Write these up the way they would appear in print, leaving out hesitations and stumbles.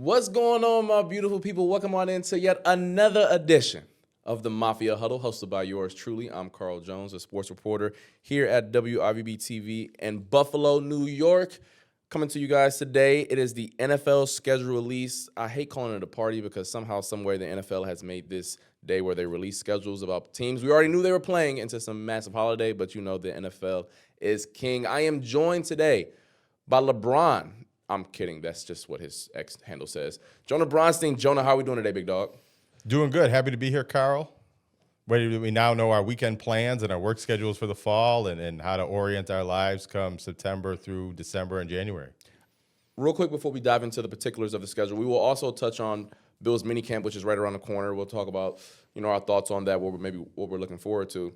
What's going on, my beautiful people? Welcome on into yet another edition of the Mafia Huddle, hosted by yours truly. I'm Carl Jones, a sports reporter here at WIVB TV in Buffalo, New York. Coming to you guys today, it is the NFL schedule release. I hate calling it a party because somehow, somewhere, the NFL has made this day where they release schedules about teams we already knew they were playing into some massive holiday, but you know the NFL is king. I am joined today by LeBron. I'm kidding. That's just what his X handle says. Jonah Bronstein. Jonah, how are we doing today, big dog? Doing good. Happy to be here, Carl. We now know our weekend plans and our work schedules for the fall and how to orient our lives come September through December and January. Real quick before we dive into the particulars of the schedule, we will also touch on Bills minicamp, which is right around the corner. We'll talk about, our thoughts on that, what we're looking forward to.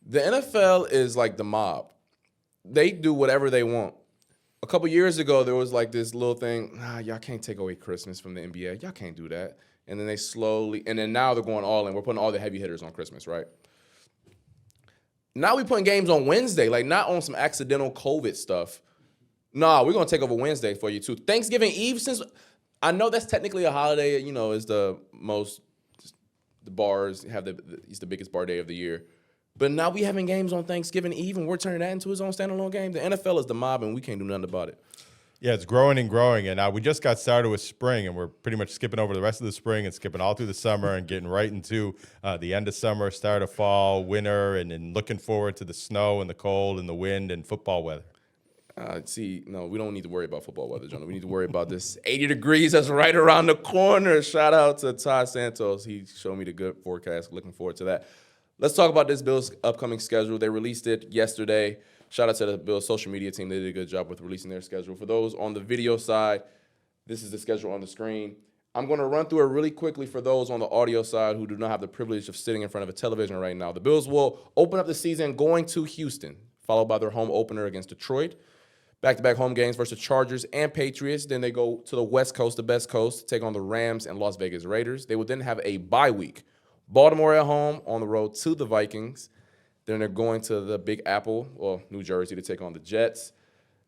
The NFL is like the mob. They do whatever they want. A couple years ago, there was like this little thing, y'all can't take away Christmas from the NBA. Y'all can't do that. And then then now they're going all in. We're putting all the heavy hitters on Christmas, right? Now we're putting games on Wednesday, like not on some accidental COVID stuff. Nah, we're going to take over Wednesday for you too. Thanksgiving Eve, since I know that's technically a holiday, is the bars have it's the biggest bar day of the year. But now we having games on Thanksgiving Eve, and we're turning that into its own standalone game. The NFL is the mob, and we can't do nothing about it. Yeah, it's growing and growing, and we just got started with spring, and we're pretty much skipping over the rest of the spring and skipping all through the summer and getting right into the end of summer, start of fall, winter, and looking forward to the snow and the cold and the wind and football weather. No, we don't need to worry about football weather, Jonah. We need to worry about this 80 degrees that's right around the corner. Shout out to Todd Santos. He showed me the good forecast. Looking forward to that. Let's talk about this Bills' upcoming schedule. They released it yesterday. Shout out to the Bills' social media team. They did a good job with releasing their schedule. For those on the video side, this is the schedule on the screen. I'm going to run through it really quickly for those on the audio side who do not have the privilege of sitting in front of a television right now. The Bills will open up the season going to Houston, followed by their home opener against Detroit. Back-to-back home games versus Chargers and Patriots. Then they go to the West Coast, the best coast, to take on the Rams and Las Vegas Raiders. They will then have a bye week. Baltimore at home, on the road to the Vikings. Then they're going to the Big Apple, New Jersey, to take on the Jets.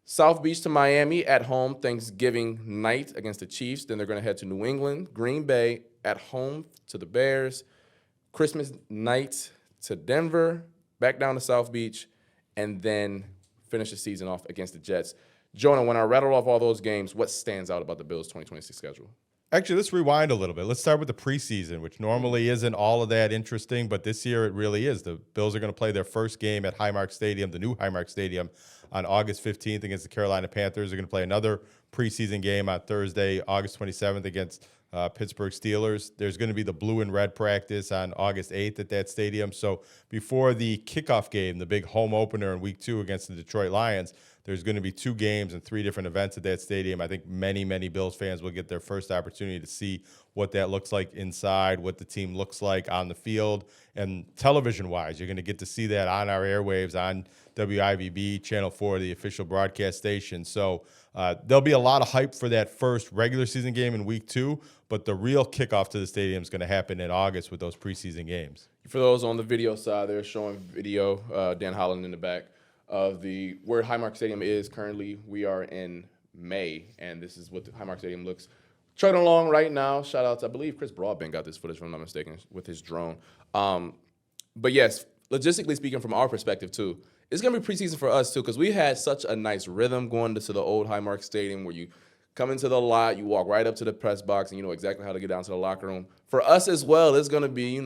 South Beach to Miami at home, Thanksgiving night against the Chiefs. Then they're going to head to New England, Green Bay at home to the Bears. Christmas night to Denver, back down to South Beach, and then finish the season off against the Jets. Jonah, when I rattle off all those games, what stands out about the Bills' 2026 schedule? Actually, let's rewind a little bit. Let's start with the preseason, which normally isn't all of that interesting, but this year it really is. The Bills are going to play their first game at Highmark Stadium, the new Highmark Stadium, on August 15th against the Carolina Panthers. They're going to play another preseason game on Thursday, August 27th against Pittsburgh Steelers. There's going to be the blue and red practice on August 8th at that stadium. So before the kickoff game, the big home opener in week 2 against the Detroit Lions, there's going to be 2 games and 3 different events at that stadium. I think many, many Bills fans will get their first opportunity to see what that looks like inside, what the team looks like on the field. And television-wise, you're going to get to see that on our airwaves, on WIVB, Channel 4, the official broadcast station. So there'll be a lot of hype for that first regular season game in week 2, but the real kickoff to the stadium is going to happen in August with those preseason games. For those on the video side, they're showing video, Dan Holland in the back, of where Highmark Stadium is currently. We are in May, and this is what the Highmark Stadium looks. Chugging along right now. Shout out to, I believe, Chris Broadbent got this footage, if I'm not mistaken, with his drone. But yes, logistically speaking, from our perspective too, it's going to be preseason for us too, because we had such a nice rhythm going to the old Highmark Stadium where you come into the lot, you walk right up to the press box, and you know exactly how to get down to the locker room. For us as well, it's going to be,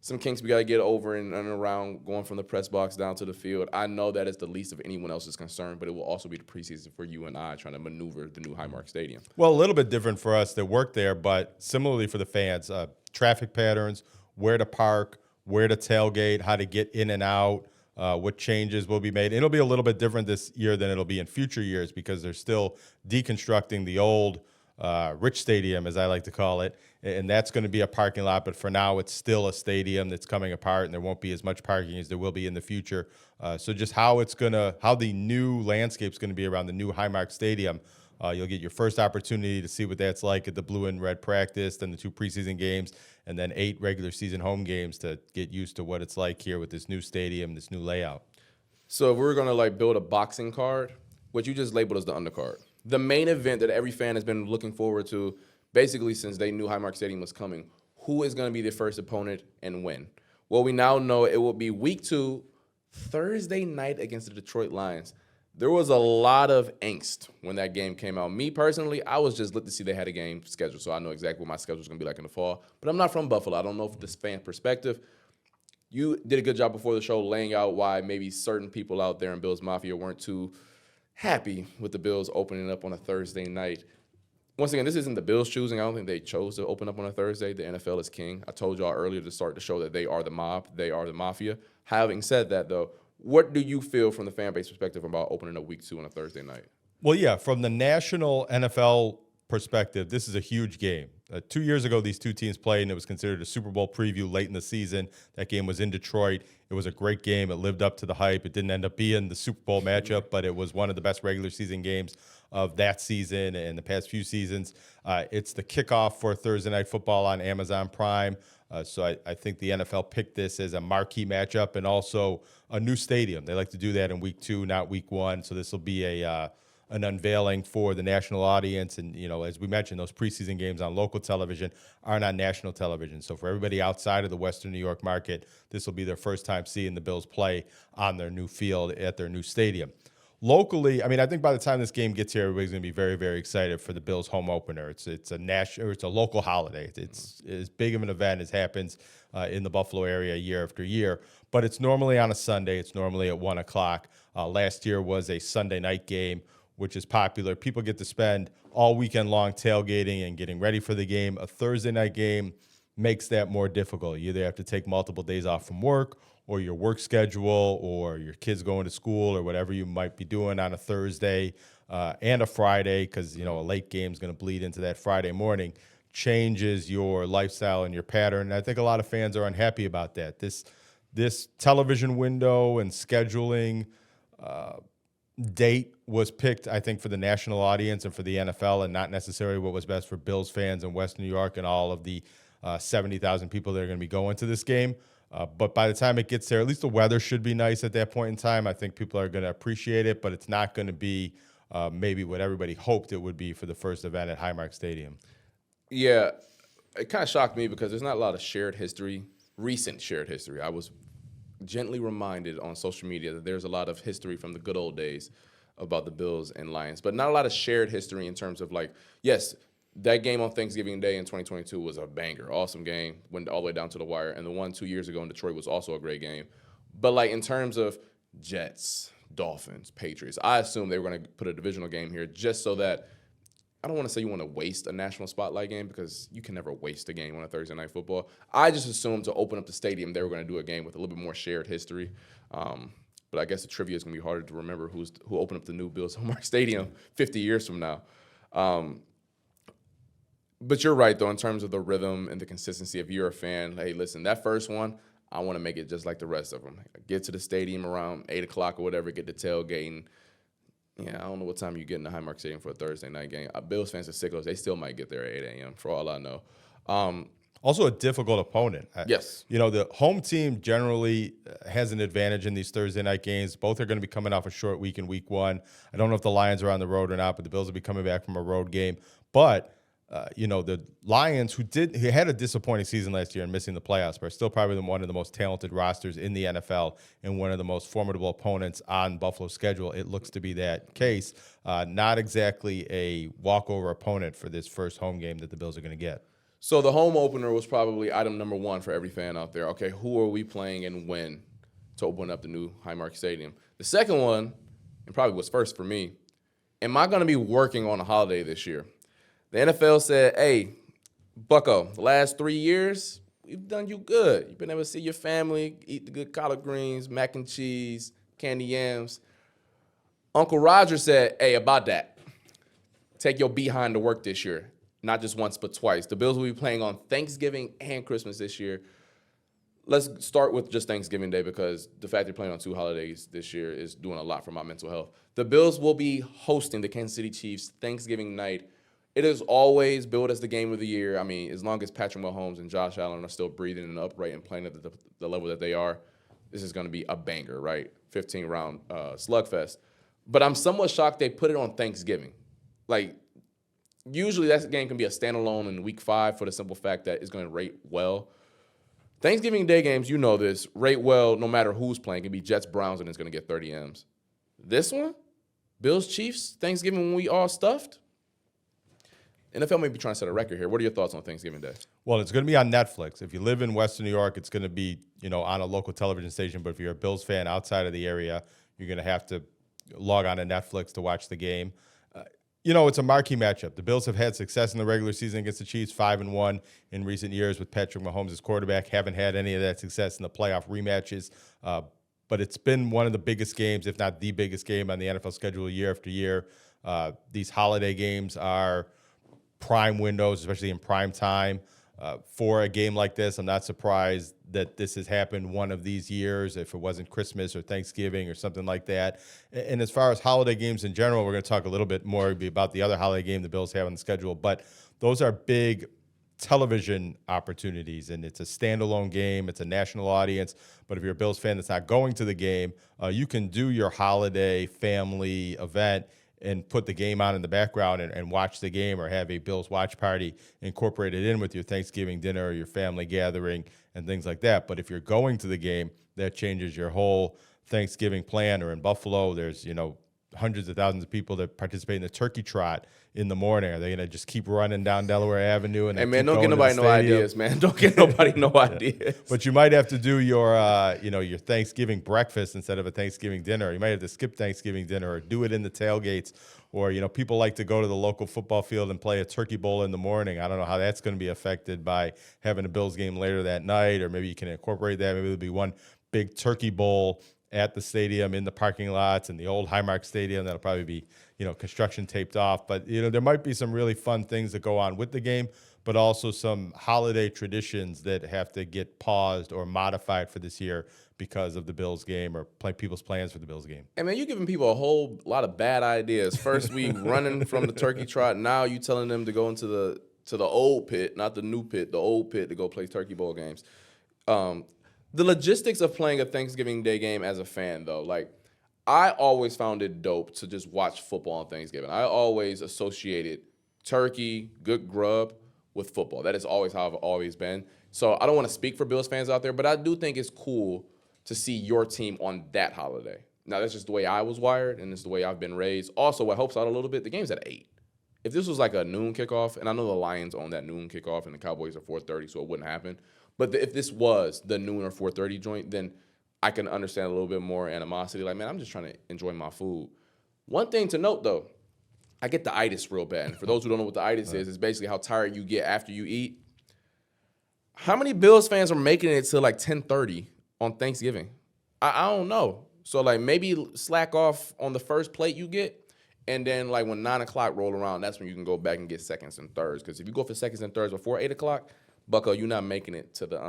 some kinks we got to get over and around going from the press box down to the field. I know that is the least of anyone else's concern, but it will also be the preseason for you and I trying to maneuver the new Highmark Stadium. Well, a little bit different for us that work there, but similarly for the fans, traffic patterns, where to park, where to tailgate, how to get in and out, what changes will be made. It'll be a little bit different this year than it'll be in future years because they're still deconstructing the old Rich Stadium, as I like to call it, and that's going to be a parking lot. But for now, it's still a stadium that's coming apart, and there won't be as much parking as there will be in the future. So just how the new landscape's going to be around the new Highmark Stadium. You'll get your first opportunity to see what that's like at the blue and red practice, then the 2 preseason games, and then 8 regular season home games to get used to what it's like here with this new stadium, this new layout. So if we're going to build a boxing card, what you just labeled as the undercard. the main event that every fan has been looking forward to basically since they knew Highmark Stadium was coming. Who is going to be the first opponent and when? Well, we now know it will be week 2, Thursday night against the Detroit Lions. There was a lot of angst when that game came out. Me personally, I was just lit to see they had a game scheduled, so I know exactly what my schedule is going to be like in the fall. But I'm not from Buffalo. I don't know from this fan perspective. You did a good job before the show laying out why maybe certain people out there in Bills Mafia weren't too happy with the Bills opening up on a Thursday night. Once again, this isn't the Bills choosing. I don't think they chose to open up on a Thursday. The NFL is king. I told y'all earlier to start the show that they are the mob. They are the Mafia. Having said that, though, what do you feel from the fan base perspective about opening up week 2 on a Thursday night? Well, yeah, from the national NFL perspective, this is a huge game. 2 years ago, these two teams played, and it was considered a Super Bowl preview late in the season. That game was in Detroit. It was a great game. It lived up to the hype. It didn't end up being the Super Bowl matchup, but it was one of the best regular season games of that season and the past few seasons. It's the kickoff for Thursday Night Football on Amazon Prime. So I think the NFL picked this as a marquee matchup and also a new stadium. They like to do that in week 2, not week 1. So this will be an unveiling for the national audience. And, you know, as we mentioned, those preseason games on local television aren't on national television. So for everybody outside of the Western New York market, this will be their first time seeing the Bills play on their new field at their new stadium. Locally, I mean, I think by the time this game gets here, everybody's going to be very, very excited for the Bills home opener. It's a local holiday. It's as big of an event as happens in the Buffalo area year after year. But it's normally on a Sunday. It's normally at 1 o'clock. Last year was a Sunday night game, which is popular. People get to spend all weekend long tailgating and getting ready for the game. A Thursday night game makes that more difficult. You either have to take multiple days off from work or your work schedule or your kids going to school or whatever you might be doing on a Thursday and a Friday, because, you know, a late game is going to bleed into that Friday morning, changes your lifestyle and your pattern. And I think a lot of fans are unhappy about that. This television window and scheduling date was picked, I think, for the national audience and for the NFL, and not necessarily what was best for Bills fans in West New York and all of the 70,000 people that are going to be going to this game. But by the time it gets there, at least the weather should be nice at that point in time. I think people are going to appreciate it, but it's not going to be maybe what everybody hoped it would be for the first event at Highmark Stadium. Yeah, it kind of shocked me because there's not a lot of shared history, recent shared history. I was gently reminded on social media that there's a lot of history from the good old days about the Bills and Lions, but not a lot of shared history in terms of, like, yes, that game on Thanksgiving Day in 2022 was a banger, awesome game, went all the way down to the wire, and the one 2 years ago in Detroit was also a great game. But, like, in terms of Jets, Dolphins, Patriots, I assume they were going to put a divisional game here just so that, I don't want to say you want to waste a national spotlight game because you can never waste a game on a Thursday Night Football. I just assumed to open up the stadium, they were going to do a game with a little bit more shared history. But I guess the trivia is going to be harder to remember who opened up the new Bills Homework Stadium 50 years from now. But you're right, though, in terms of the rhythm and the consistency. If you're a fan, hey, listen, that first one, I want to make it just like the rest of them. Get to the stadium around 8 o'clock or whatever, get the tailgating. Yeah, I don't know what time you get in the Highmark Stadium for a Thursday night game. Bills fans are sickos. They still might get there at 8 a.m. for all I know. Also a difficult opponent. Yes. You know, the home team generally has an advantage in these Thursday night games. Both are going to be coming off a short week in week 1. I don't know if the Lions are on the road or not, but the Bills will be coming back from a road game. But you know, the Lions, who had a disappointing season last year and missing the playoffs, but are still probably one of the most talented rosters in the NFL and one of the most formidable opponents on Buffalo's schedule. It looks to be that case. Not exactly a walkover opponent for this first home game that the Bills are going to get. So the home opener was probably item number 1 for every fan out there. Okay, who are we playing and when to open up the new Highmark Stadium? The second one, and probably was first for me, am I going to be working on a holiday this year? The NFL said, hey, Bucko, the last 3 years, we've done you good. You've been able to see your family, eat the good collard greens, mac and cheese, candy yams. Uncle Roger said, hey, about that, take your behind to work this year. Not just once, but twice. The Bills will be playing on Thanksgiving and Christmas this year. Let's start with just Thanksgiving Day because the fact they're playing on 2 holidays this year is doing a lot for my mental health. The Bills will be hosting the Kansas City Chiefs Thanksgiving night. It is always billed as the game of the year. I mean, as long as Patrick Mahomes and Josh Allen are still breathing and upright and playing at the level that they are, this is going to be a banger, right? 15-round slugfest. But I'm somewhat shocked they put it on Thanksgiving. like, usually that game can be a standalone in week 5 for the simple fact that it's going to rate well. Thanksgiving Day games, you know this, rate well no matter who's playing. It can be Jets, Browns, and it's going to get 30 M's. This one, Bills, Chiefs, Thanksgiving when we all stuffed. NFL may be trying to set a record here. What are your thoughts on Thanksgiving Day? Well, it's going to be on Netflix. If you live in Western New York, it's going to be, on a local television station. But if you're a Bills fan outside of the area, you're going to have to log on to Netflix to watch the game. It's a marquee matchup. The Bills have had success in the regular season against the Chiefs, 5-1 in recent years with Patrick Mahomes as quarterback. Haven't had any of that success in the playoff rematches. But it's been one of the biggest games, if not the biggest game on the NFL schedule year after year. These holiday games are prime windows, especially in prime time. For a game like this, I'm not surprised that this has happened one of these years, if it wasn't Christmas or Thanksgiving or something like that. And as far as holiday games in general, we're going to talk a little bit more about the other holiday game the Bills have on the schedule. But those are big television opportunities, and it's a standalone game. It's a national audience. But if you're a Bills fan that's not going to the game, you can do your holiday family event and put the game on in the background and watch the game, or have a Bills watch party incorporated in with your Thanksgiving dinner or your family gathering and things like that. But if you're going to the game, that changes your whole Thanksgiving plan. Or in Buffalo, there's, hundreds of thousands of people that participate in the turkey trot in the morning. Are they going to just keep running down Delaware Avenue? And hey, man, don't get nobody no ideas, man. Don't get nobody no ideas. But you might have to do your, your Thanksgiving breakfast instead of a Thanksgiving dinner. You might have to skip Thanksgiving dinner or do it in the tailgates. Or, people like to go to the local football field and play a turkey bowl in the morning. I don't know how that's going to be affected by having a Bills game later that night. Or maybe you can incorporate that. Maybe there'll be one big turkey bowl at the stadium, in the parking lots, and the old Highmark Stadium. That'll probably be, construction taped off. But, there might be some really fun things that go on with the game, but also some holiday traditions that have to get paused or modified for this year because of the Bills game, or people's plans for the Bills game. Hey, man, you're giving people a whole lot of bad ideas. First, we running from the turkey trot. Now you telling them to go into the old pit, not the new pit, the old pit, to go play turkey bowl games. The logistics of playing a Thanksgiving Day game as a fan, though, I always found it dope to just watch football on Thanksgiving. I always associated turkey, good grub with football. That is always how I've always been. So I don't want to speak for Bills fans out there, but I do think it's cool to see your team on that holiday. Now, that's just the way I was wired, and it's the way I've been raised. Also, what helps out a little bit, the game's at 8. If this was like a noon kickoff, and I know the Lions own that noon kickoff and the Cowboys are 4:30, so it wouldn't happen. But if this was the noon or 4:30 joint, then I can understand a little bit more animosity. Like, man, I'm just trying to enjoy my food. One thing to note, though, I get the itis real bad. And for those who don't know what the itis is, it's basically how tired you get after you eat. How many Bills fans are making it to 10:30 on Thanksgiving? I don't know. So maybe slack off on the first plate you get. And then when 9 o'clock roll around, that's when you can go back and get seconds and thirds. Because if you go for seconds and thirds before 8 o'clock, Bucko, you're not making it to the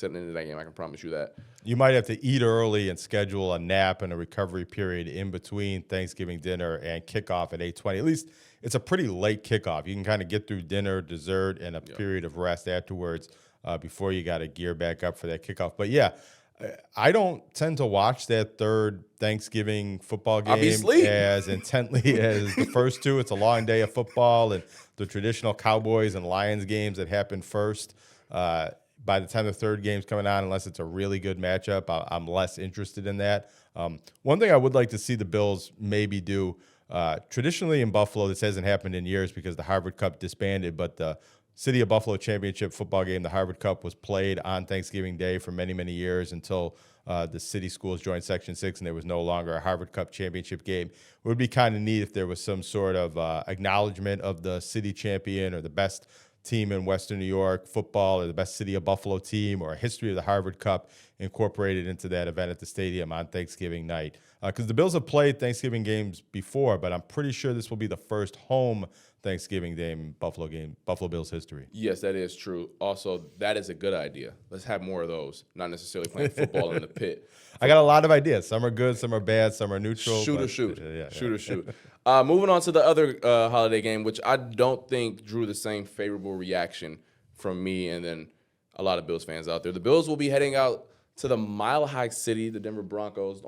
end of that game. I can promise you that. You might have to eat early and schedule a nap and a recovery period in between Thanksgiving dinner and kickoff at 8:20. At least it's a pretty late kickoff. You can kind of get through dinner, dessert, and a period of rest afterwards before you got to gear back up for that kickoff. But yeah, I don't tend to watch that third Thanksgiving football game as intently as the first two. It's a long day of football, and the traditional Cowboys and Lions games that happen first. By the time the third game's coming on, unless it's a really good matchup, I'm less interested in that. One thing I would like to see the Bills maybe do, traditionally in Buffalo, this hasn't happened in years because the Harvard Cup disbanded, but the City of Buffalo championship football game, the Harvard Cup, was played on Thanksgiving Day for many, many years until the city schools joined Section 6 and there was no longer a Harvard Cup championship game. It would be kind of neat if there was some sort of acknowledgement of the city champion or the best team in Western New York football, or the best City of Buffalo team, or a history of the Harvard Cup incorporated into that event at the stadium on Thanksgiving night. Because the Bills have played Thanksgiving games before, but I'm pretty sure this will be the first home Thanksgiving game, Buffalo Bills history. Yes, that is true. Also, that is a good idea. Let's have more of those, not necessarily playing football in the pit. I got a lot of ideas. Some are good, some are bad, some are neutral. Shoot. Moving on to the other holiday game, which I don't think drew the same favorable reaction from me and then a lot of Bills fans out there. The Bills will be heading out to the Mile High City, the Denver Broncos.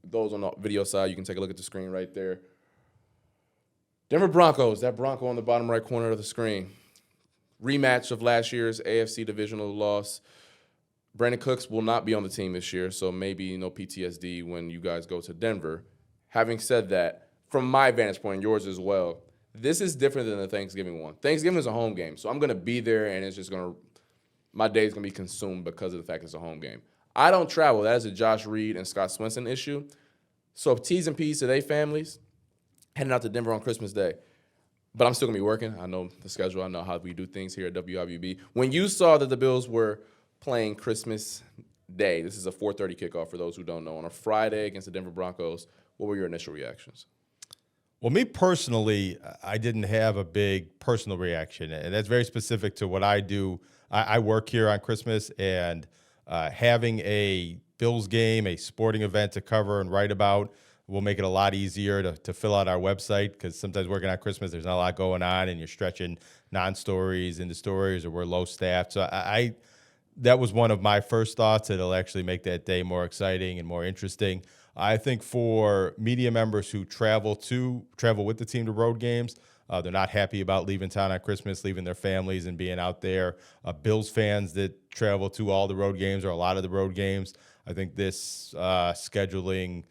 Those on the video side, you can take a look at the screen right there. Denver Broncos, that Bronco on the bottom right corner of the screen. Rematch of last year's AFC divisional loss. Brandon Cooks will not be on the team this year, so maybe no PTSD when you guys go to Denver. Having said that, from my vantage point, and yours as well, this is different than the Thanksgiving one. Thanksgiving is a home game, so I'm going to be there, and it's just going to – my day is going to be consumed because of the fact it's a home game. I don't travel. That is a Josh Reed and Scott Swenson issue. So T's and P's to their families, heading out to Denver on Christmas Day. But I'm still going to be working. I know the schedule. I know how we do things here at WIVB. When you saw that the Bills were playing Christmas Day, this is a 4:30 kickoff for those who don't know, on a Friday against the Denver Broncos, what were your initial reactions? Well, me personally, I didn't have a big personal reaction, and that's very specific to what I do. I work here on Christmas, and having a Bills game, a sporting event to cover and write about will make it a lot easier to fill out our website, because sometimes working on Christmas, there's not a lot going on, and you're stretching non-stories into stories, or we're low-staffed. So that was one of my first thoughts. It'll actually make that day more exciting and more interesting. I think for media members who travel with the team to road games, they're not happy about leaving town on Christmas, leaving their families and being out there. Bills fans that travel to all the road games or a lot of the road games, I think this scheduling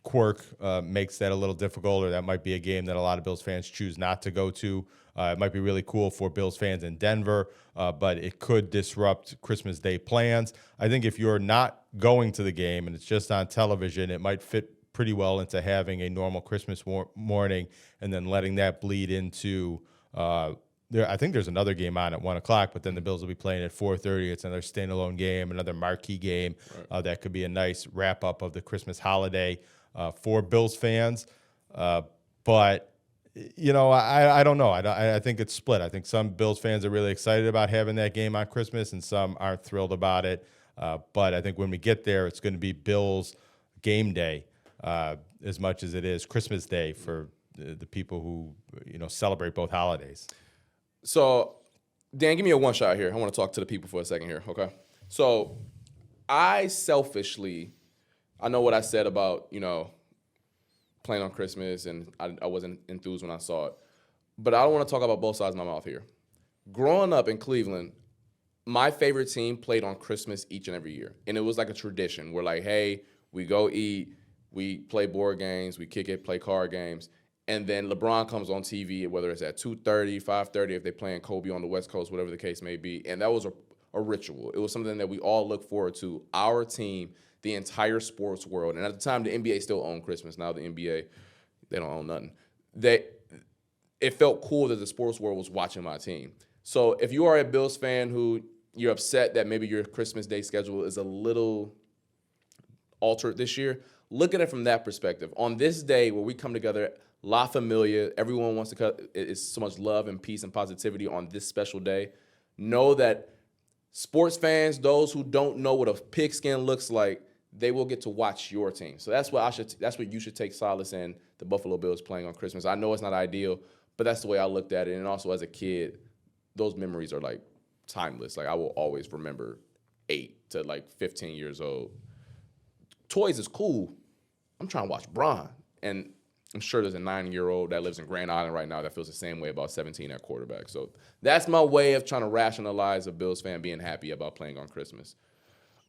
quirk makes that a little difficult, or that might be a game that a lot of Bills fans choose not to go to. It might be really cool for Bills fans in Denver, but it could disrupt Christmas Day plans. I think if you're not going to the game and it's just on television, it might fit pretty well into having a normal Christmas morning and then letting that bleed into I think there's another game on at 1 o'clock, but then the Bills will be playing at 4:30. It's another standalone game, another marquee game. Right. That could be a nice wrap-up of the Christmas holiday for Bills fans. But I don't know. I think it's split. I think some Bills fans are really excited about having that game on Christmas, and some aren't thrilled about it. But I think when we get there, it's going to be Bills game day as much as it is Christmas Day for the people who celebrate both holidays. So, Dan, give me a one shot here. I want to talk to the people for a second here, okay? So, I selfishly, I know what I said about, playing on Christmas, and I wasn't enthused when I saw it. But I don't want to talk about both sides of my mouth here. Growing up in Cleveland, my favorite team played on Christmas each and every year. And it was like a tradition. We're like, hey, we go eat, we play board games, we kick it, play card games. And then LeBron comes on TV, whether it's at 2:30, 5:30, if they're playing Kobe on the West Coast, whatever the case may be. And that was a ritual. It was something that we all look forward to. Our team, the entire sports world. And at the time, the NBA still owned Christmas. Now the NBA, they don't own nothing. It felt cool that the sports world was watching my team. So if you are a Bills fan who you're upset that maybe your Christmas Day schedule is a little altered this year, look at it from that perspective. On this day where we come together, La Familia, everyone wants to cut. It's so much love and peace and positivity on this special day. Know that sports fans, those who don't know what a pigskin looks like, they will get to watch your team. So that's what you should take solace in, the Buffalo Bills playing on Christmas. I know it's not ideal, but that's the way I looked at it. And also as a kid, those memories are like timeless. Like I will always remember 8 to like 15 years old. Toys is cool. I'm trying to watch Bron. And I'm sure there's a 9-year-old that lives in Grand Island right now that feels the same way about 17 at quarterback. So that's my way of trying to rationalize a Bills fan being happy about playing on Christmas.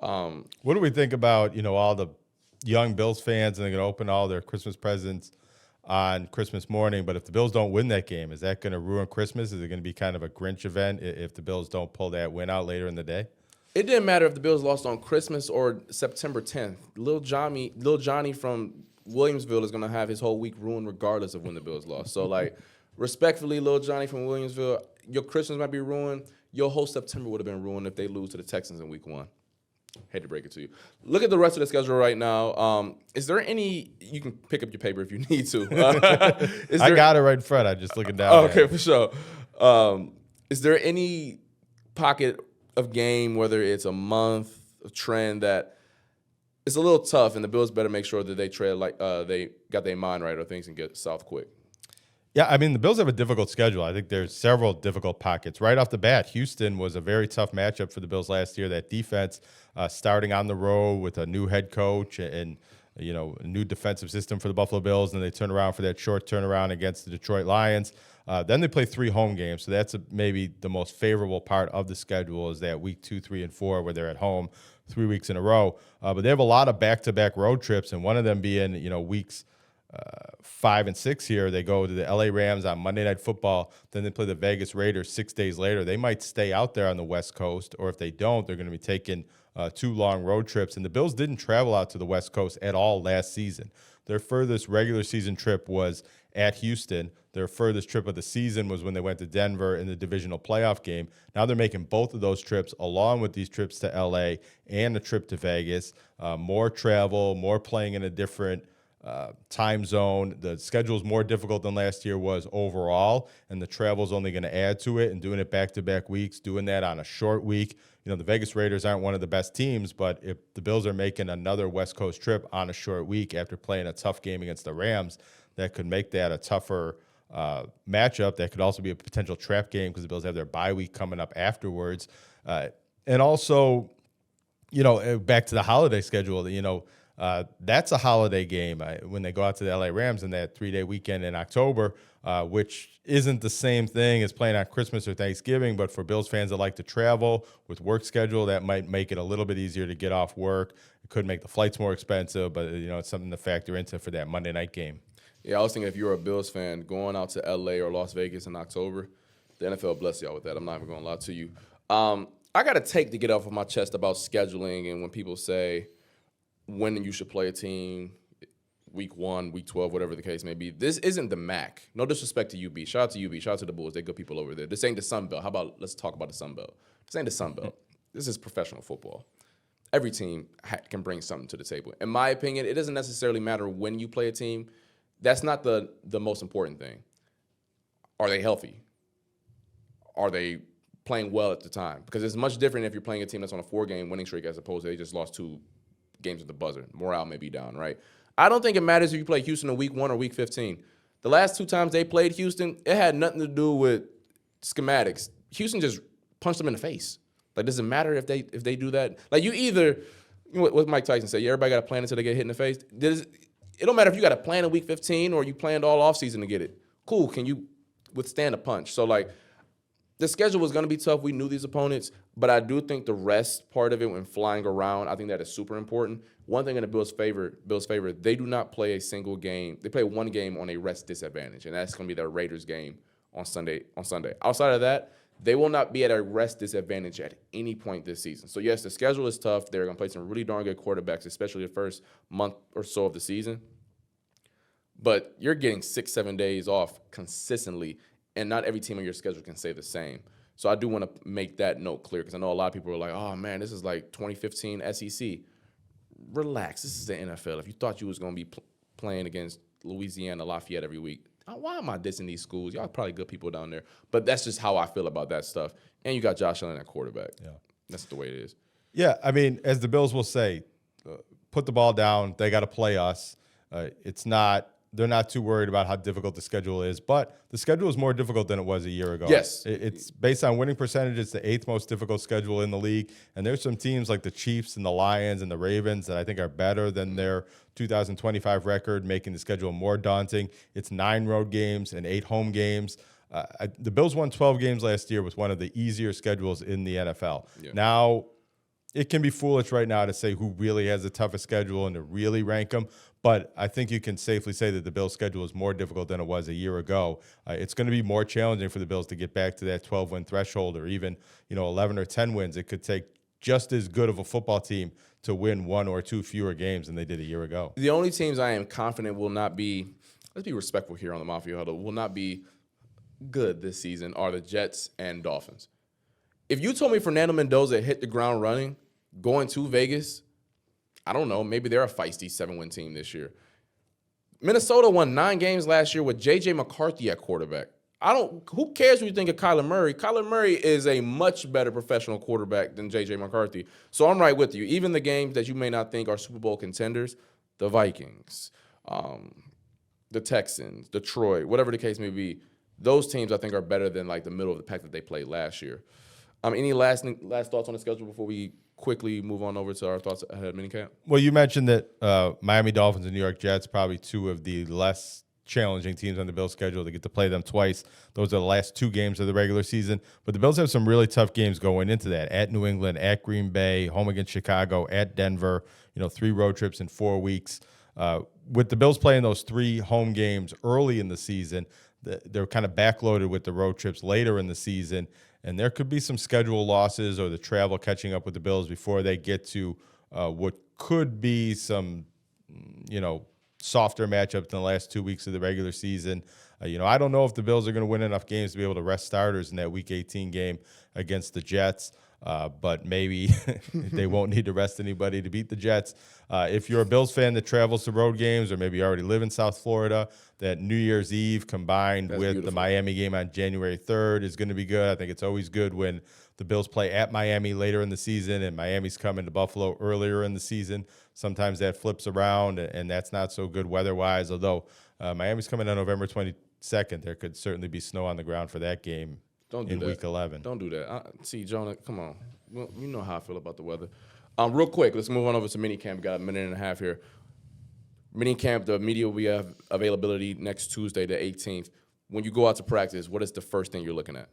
What do we think about, all the young Bills fans, and they're going to open all their Christmas presents on Christmas morning, but if the Bills don't win that game, is that going to ruin Christmas? Is it going to be kind of a Grinch event if the Bills don't pull that win out later in the day? It didn't matter if the Bills lost on Christmas or September 10th. Lil Johnny from Williamsville is going to have his whole week ruined regardless of when the Bills lost. So, respectfully, Lil Johnny from Williamsville, your Christmas might be ruined. Your whole September would have been ruined if they lose to the Texans in week 1. Hate to break it to you. Look at the rest of the schedule right now. Is there any – you can pick up your paper if you need to. I got it right in front. I'm just looking down. Oh, okay, for sure. Is there any pocket of game, whether it's a month, a trend that – it's a little tough, and the Bills better make sure that they they got their mind right, or things can get south quick? Yeah, I mean, the Bills have a difficult schedule. I think there's several difficult pockets. Right off the bat, Houston was a very tough matchup for the Bills last year. That defense starting on the road with a new head coach and a new defensive system for the Buffalo Bills, and they turn around for that short turnaround against the Detroit Lions. Then they play 3 home games, so that's maybe the most favorable part of the schedule is that week 2, 3, and 4 where they're at home 3 weeks in a row. But they have a lot of back-to-back road trips, and one of them being, weeks 5 and 6 here. They go to the LA Rams on Monday Night Football. Then they play the Vegas Raiders 6 days later. They might stay out there on the West Coast, or if they don't, they're going to be taking 2 long road trips. And the Bills didn't travel out to the West Coast at all last season. Their furthest regular season trip was at Houston. Their furthest trip of the season was when they went to Denver in the divisional playoff game. Now they're making both of those trips along with these trips to LA and a trip to Vegas. More travel, more playing in a different time zone. The schedule is more difficult than last year was overall, and the travel is only going to add to it. And doing it back-to-back weeks, doing that on a short week. The Vegas Raiders aren't one of the best teams, but if the Bills are making another West Coast trip on a short week after playing a tough game against the Rams, that could make that a tougher matchup. That could also be a potential trap game because the Bills have their bye week coming up afterwards. And also, back to the holiday schedule, that's a holiday game when they go out to the LA Rams in that 3-day weekend in October, which isn't the same thing as playing on Christmas or Thanksgiving. But for Bills fans that like to travel with work schedule, that might make it a little bit easier to get off work. It could make the flights more expensive, but it's something to factor into for that Monday night game. Yeah, I was thinking if you're a Bills fan going out to LA or Las Vegas in October, the NFL bless y'all with that. I'm not even going to lie to you. I got a take to get off of my chest about scheduling and when people say when you should play a team, week 1, week 12, whatever the case may be. This isn't the MAC. No disrespect to UB. Shout out to UB. Shout out to the Bulls. They're good people over there. This ain't the Sun Belt. How about let's talk about the Sun Belt? This ain't the Sun Belt. This is professional football. Every team can bring something to the table. In my opinion, it doesn't necessarily matter when you play a team. That's not the most important thing. Are they healthy? Are they playing well at the time? Because it's much different if you're playing a team that's on a 4-game winning streak as opposed to they just lost 2 games at the buzzer. Morale may be down, right? I don't think it matters if you play Houston in week 1 or week 15. The last 2 times they played Houston, it had nothing to do with schematics. Houston just punched them in the face. Like, does it matter if they do that? Like, you either, what Mike Tyson said, everybody got a plan until they get hit in the face. It don't matter if you got a plan in week 15 or you planned all offseason to get it. Cool, can you withstand a punch? So, like, the schedule was going to be tough. We knew these opponents, but I do think the rest part of it when flying around, I think that is super important. One thing in the Bills' favor, they do not play a single game. They play 1 game on a rest disadvantage, and that's going to be their Raiders game on Sunday. Outside of that, they will not be at a rest disadvantage at any point this season. So, yes, the schedule is tough. They're going to play some really darn good quarterbacks, especially the first month or so of the season. But you're getting 6-7 days off consistently, and not every team on your schedule can say the same. So I do want to make that note clear because I know a lot of people are like, oh, man, this is like 2015 SEC. Relax. This is the NFL. If you thought you was going to be playing against Louisiana Lafayette every week, why am I dissing these schools? Y'all probably good people down there. But that's just how I feel about that stuff. And you got Josh Allen at quarterback. Yeah, that's the way it is. Yeah, I mean, as the Bills will say, put the ball down. They got to play us. They're not too worried about how difficult the schedule is, but the schedule is more difficult than it was a year ago. Yes. It's based on winning percentage. It's the 8th most difficult schedule in the league, and there's some teams like the Chiefs and the Lions and the Ravens that I think are better than their 2025 record, making the schedule more daunting. It's 9 road games and 8 home games. The Bills won 12 games last year with one of the easier schedules in the NFL. Yeah. Now, it can be foolish right now to say who really has the toughest schedule and to really rank them, but I think you can safely say that the Bills' schedule is more difficult than it was a year ago. It's going to be more challenging for the Bills to get back to that 12-win threshold or even 11 or 10 wins. It could take just as good of a football team to win 1 or 2 fewer games than they did a year ago. The only teams I am confident will not be, let's be respectful here on the Mafia Huddle, will not be good this season are the Jets and Dolphins. If you told me Fernando Mendoza hit the ground running going to Vegas, I don't know, maybe they're a feisty 7-win team this year. Minnesota won 9 games last year with J.J. McCarthy at quarterback. Who cares what you think of Kyler Murray? Kyler Murray is a much better professional quarterback than J.J. McCarthy. So I'm right with you. Even the games that you may not think are Super Bowl contenders, the Vikings, the Texans, Detroit, whatever the case may be, those teams I think are better than like the middle of the pack that they played last year. Any last thoughts on the schedule before we quickly move on over to our thoughts ahead of minicamp? Well, you mentioned that Miami Dolphins and New York Jets, probably two of the less challenging teams on the Bills' schedule. They get to play them twice. Those are the last 2 games of the regular season. But the Bills have some really tough games going into that. At New England, at Green Bay, home against Chicago, at Denver. 3 road trips in 4 weeks. With the Bills playing those 3 home games early in the season, they're kind of backloaded with the road trips later in the season. And there could be some schedule losses or the travel catching up with the Bills before they get to what could be some, softer matchups in the last 2 weeks of the regular season. I don't know if the Bills are going to win enough games to be able to rest starters in that Week 18 game against the Jets. But maybe they won't need to rest anybody to beat the Jets. If you're a Bills fan that travels to road games, or maybe you already live in South Florida, that New Year's Eve combined with beautiful. The Miami game on January 3rd is going to be good. I think it's always good when the Bills play at Miami later in the season and Miami's coming to Buffalo earlier in the season. Sometimes that flips around, and that's not so good weather-wise, although Miami's coming on November 22nd. There could certainly be snow on the ground for that game. Don't do in that. Week 11. Don't do that. See, Jonah, come on. Well, you know how I feel about the weather. Real quick, let's move on over to minicamp. We got a minute and a half here. Minicamp, the media will have availability next Tuesday, the 18th. When you go out to practice, what is the first thing you're looking at?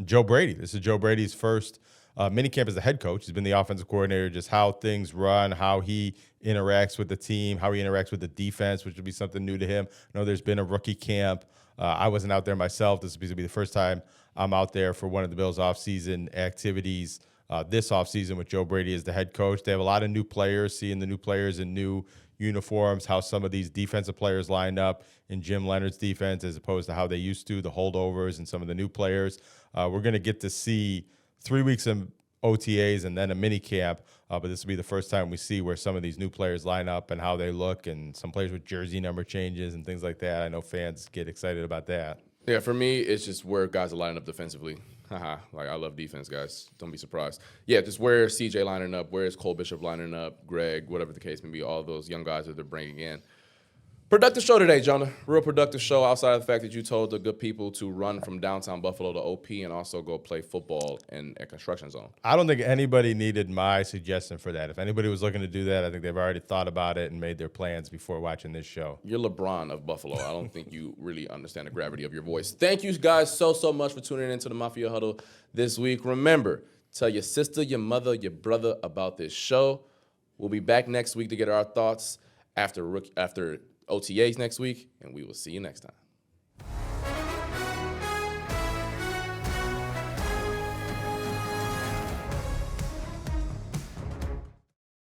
Joe Brady. This is Joe Brady's first minicamp as the head coach. He's been the offensive coordinator, just how things run, how he interacts with the team, how he interacts with the defense, which would be something new to him. I know there's been a rookie camp. I wasn't out there myself. This will be the first time I'm out there for one of the Bills' offseason activities this offseason with Joe Brady as the head coach. They have a lot of new players, seeing the new players in new uniforms, how some of these defensive players lined up in Jim Leonard's defense as opposed to how they used to, the holdovers and some of the new players. We're going to get to see 3 weeks of OTAs and then a mini camp, but this will be the first time we see where some of these new players line up and how they look, and some players with jersey number changes and things like that. I know fans get excited about that. Yeah, for me, it's just where guys are lining up defensively. Like, I love defense, guys. Don't be surprised. Yeah, just where is CJ lining up, where is Cole Bishop lining up, Greg, whatever the case may be, all those young guys that they're bringing in. Productive show today, Jonah. Real productive show outside of the fact that you told the good people to run from downtown Buffalo to OP and also go play football in a construction zone. I don't think anybody needed my suggestion for that. If anybody was looking to do that, I think they've already thought about it and made their plans before watching this show. You're LeBron of Buffalo. I don't think you really understand the gravity of your voice. Thank you guys so much for tuning into the Mafia Huddle this week. Remember, tell your sister, your mother, your brother about this show. We'll be back next week to get our thoughts after OTAs next week, and we will see you next time.